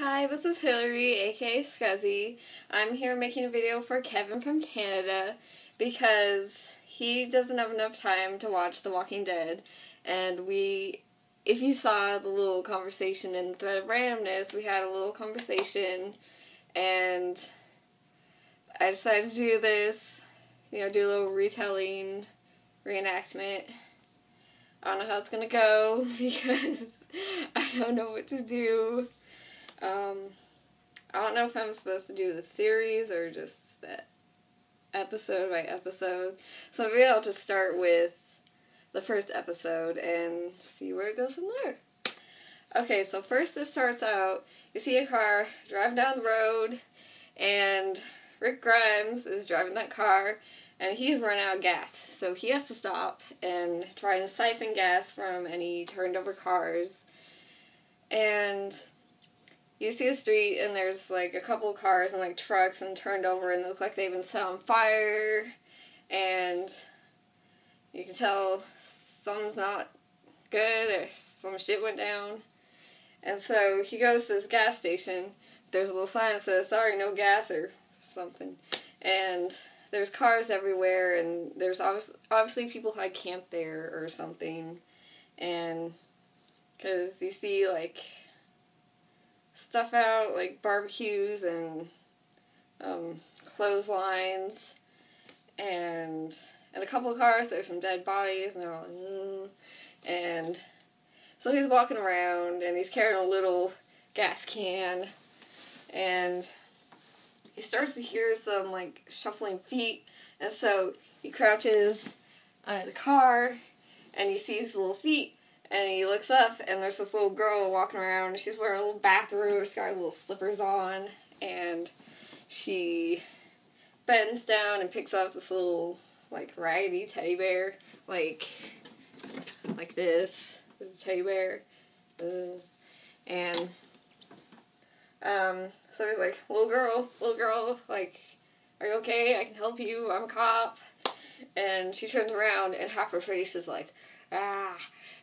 Hi, this is Hillary, aka Scuzzy. I'm here making a video for Kevin from Canada because he doesn't have enough time to watch The Walking Dead, and if you saw the little conversation in the thread of randomness, we had a little conversation, and I decided to do this, do a little retelling, reenactment. I don't know how it's gonna go because I don't know what to do. I don't know if I'm supposed to do the series or just that episode by episode. So maybe I'll just start with the first episode and see where it goes from there. Okay, so first it starts out, you see a car driving down the road, and Rick Grimes is driving that car, and he's running out of gas. So he has to stop and try and siphon gas from any turned over cars. And you see the street, and there's like a couple of cars and like trucks and turned over, and they look like they've been set on fire, and you can tell something's not good or some shit went down. And so he goes to this gas station. There's a little sign that says, "Sorry, no gas," or something. And there's cars everywhere, and there's obviously people had camped there or something. And because you see like stuff out, like barbecues and clotheslines, and in a couple of cars there's some dead bodies, and they're all like, and so he's walking around, and he's carrying a little gas can, and he starts to hear some like shuffling feet, and so he crouches under the car, and he sees the little feet. And he looks up, and there's this little girl walking around, and she's wearing a little bathrobe, she's got little slippers on, and she bends down and picks up this little, like, raggedy teddy bear, like this. This is a teddy bear. And, so he's like, little girl, like, are you okay? I can help you, I'm a cop. And she turns around, and half her face is like, ah.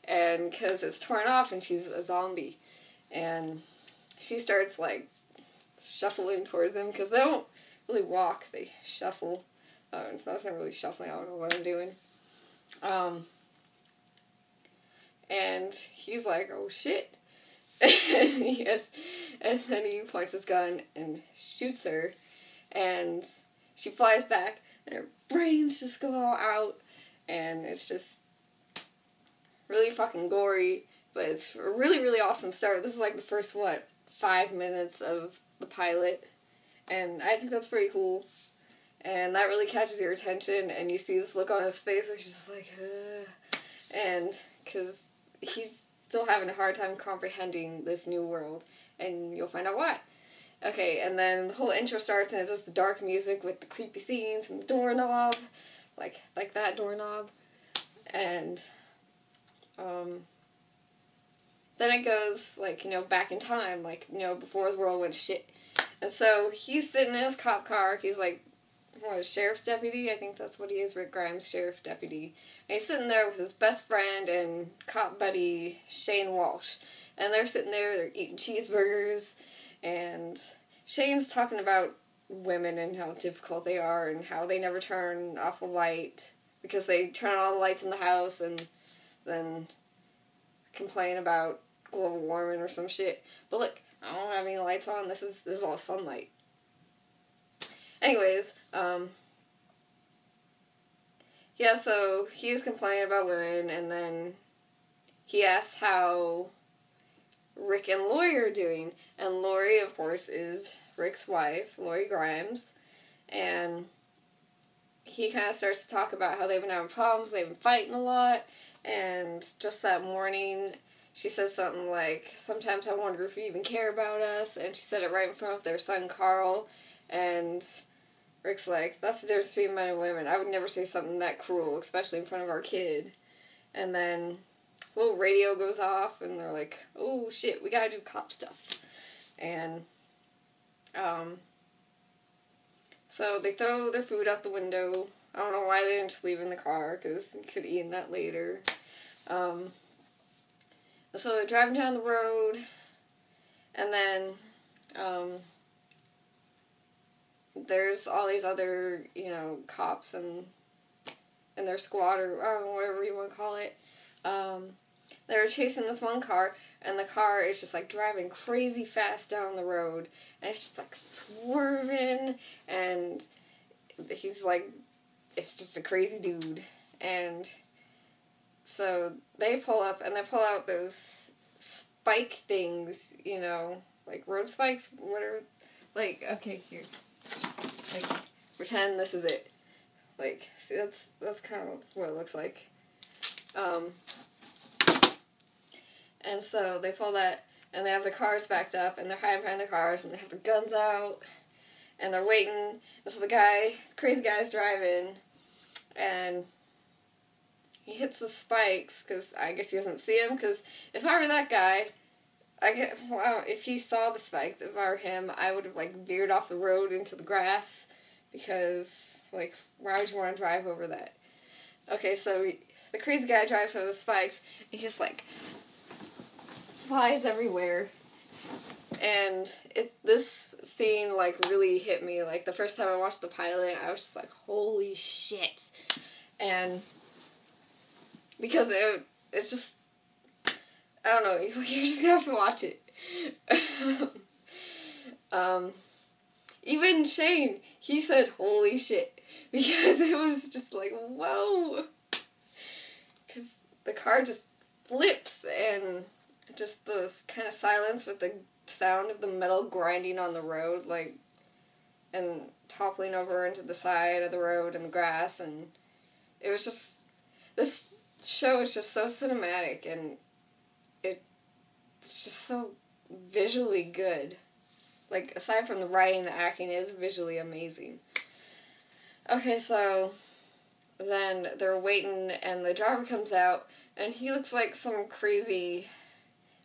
And because it's torn off and she's a zombie. And she starts like shuffling towards him, because they don't really walk, they shuffle. That's not really shuffling, I don't know what I'm doing. And he's like, oh shit. And then he points his gun and shoots her. And she flies back, and her brains just go all out. And it's just really fucking gory, but it's a really, really awesome start. This is like the first, 5 minutes of the pilot, and I think that's pretty cool, and that really catches your attention, and you see this look on his face where he's just like, ugh. And because he's still having a hard time comprehending this new world, and you'll find out why. Okay, and then the whole intro starts, and it's just the dark music with the creepy scenes and the doorknob, like that doorknob, and then it goes, back in time, before the world went to shit. And so he's sitting in his cop car, he's like, a sheriff's deputy? I think that's what he is, Rick Grimes, sheriff deputy. And he's sitting there with his best friend and cop buddy, Shane Walsh. And they're sitting there, they're eating cheeseburgers, and Shane's talking about women and how difficult they are, and how they never turn off a light, because they turn on all the lights in the house, and then complain about global warming or some shit. But look, I don't have any lights on. This is all sunlight. Anyways, yeah, so he's complaining about women, and then he asks how Rick and Lori are doing. And Lori, of course, is Rick's wife, Lori Grimes, and he kind of starts to talk about how they've been having problems, they've been fighting a lot. And just that morning, she says something like, sometimes I wonder if you even care about us. And she said it right in front of their son, Carl. And Rick's like, that's the difference between men and women. I would never say something that cruel, especially in front of our kid. And then a little radio goes off, and they're like, oh shit, we gotta do cop stuff. And so they throw their food out the window. I don't know why they didn't just leave it in the car, because you could have eaten that later. So they're driving down the road, and then there's all these other, cops and their squad, or I don't know, whatever you want to call it. They were chasing this one car, and the car is just like driving crazy fast down the road, and it's just like swerving, and he's like, it's just a crazy dude. And so they pull up, and they pull out those spike things, like road spikes, whatever. Like, okay, here. Like, pretend this is it. Like, see, that's kind of what it looks like. And so they pull that, and they have the cars backed up, and they're hiding behind the cars, and they have the guns out, and they're waiting. And so the crazy guy's driving, and he hits the spikes, because I guess he doesn't see them, because if I were that guy, if he saw the spikes, if I were him, I would have, like, veered off the road into the grass, because, like, why would you want to drive over that? Okay, so the crazy guy drives over the spikes, and he just, like, flies everywhere. And this scene, like, really hit me. Like, the first time I watched the pilot, I was just like, holy shit. And because it's just, I don't know, you're just gonna have to watch it. Even Shane, he said, holy shit. Because it was just like, whoa. Because the car just flips, and just the kind of silence with the sound of the metal grinding on the road, like, and toppling over into the side of the road and the grass, and it was just, this show is just so cinematic, and it's just so visually good. Like, aside from the writing, the acting is visually amazing. Okay, so then they're waiting, and the driver comes out, and he looks like some crazy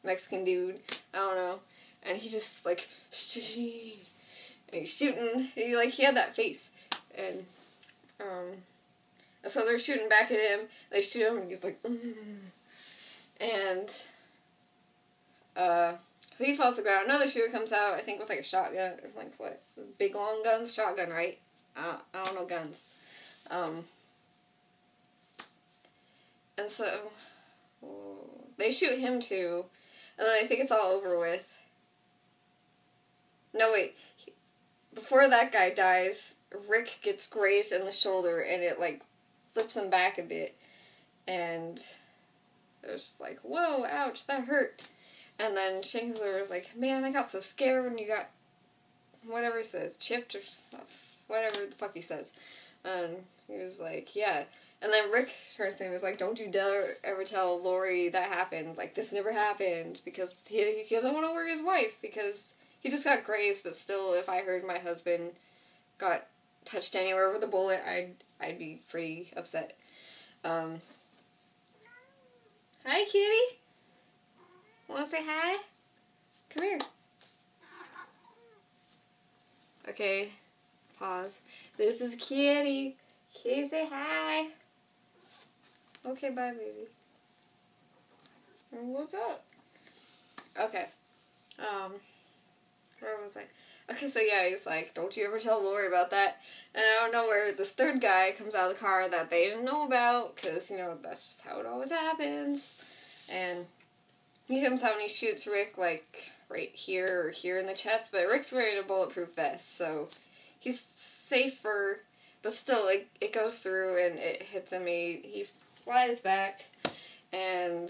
Mexican dude, I don't know, and he just, like, and he's shooting, he had that face, and so they're shooting back at him, they shoot him, and he's like, and, so he falls to the ground, another shooter comes out, I think with, like, a shotgun, like, what, big long guns, shotgun, right? I don't know guns, and so, they shoot him too, and then I think it's all over with. No, wait. Before that guy dies, Rick gets grazed in the shoulder, and it, like, flips him back a bit. And it was just like, whoa, ouch, that hurt. And then Shankler was like, man, I got so scared when you got, whatever he says, chipped or stuff. Whatever the fuck he says. And he was like, yeah. And then Rick turns to him and was like, don't you dare ever tell Lori that happened. Like, this never happened. Because he doesn't want to worry his wife. Because he just got grazed. But still, if I heard my husband got touched anywhere with a bullet, I'd be pretty upset. Hi, kitty. Want to say hi? Come here. Okay. Pause. This is Kitty. Kitty, say hi. Okay, bye, baby. What's up? Okay. Where was I? Okay, so yeah, he's like, don't you ever tell Lori about that. And I don't know where this third guy comes out of the car that they didn't know about, because, that's just how it always happens. And he comes out and he shoots Rick, like, right here or here in the chest, but Rick's wearing a bulletproof vest, so he's safer, but still, it goes through and it hits him. He flies back, and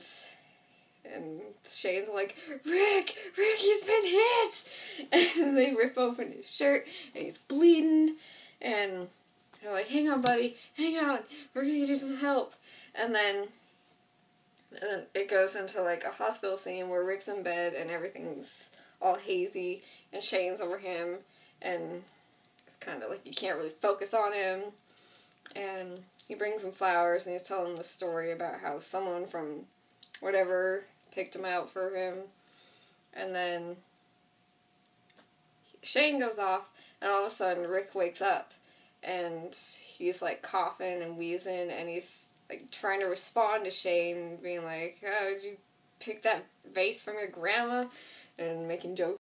Shane's like, Rick, he's been hit! And they rip open his shirt, and he's bleeding, and they're like, hang on, buddy, hang on, we're gonna get you some help. And then it goes into, like, a hospital scene where Rick's in bed, and everything's all hazy, and Shane's over him, and it's kind of like you can't really focus on him, and he brings him flowers, and he's telling the story about how someone from whatever picked him out for him, and then Shane goes off, and all of a sudden Rick wakes up, and he's, like, coughing and wheezing, and he's, like, trying to respond to Shane, being like, oh, did you pick that vase from your grandma? And making jokes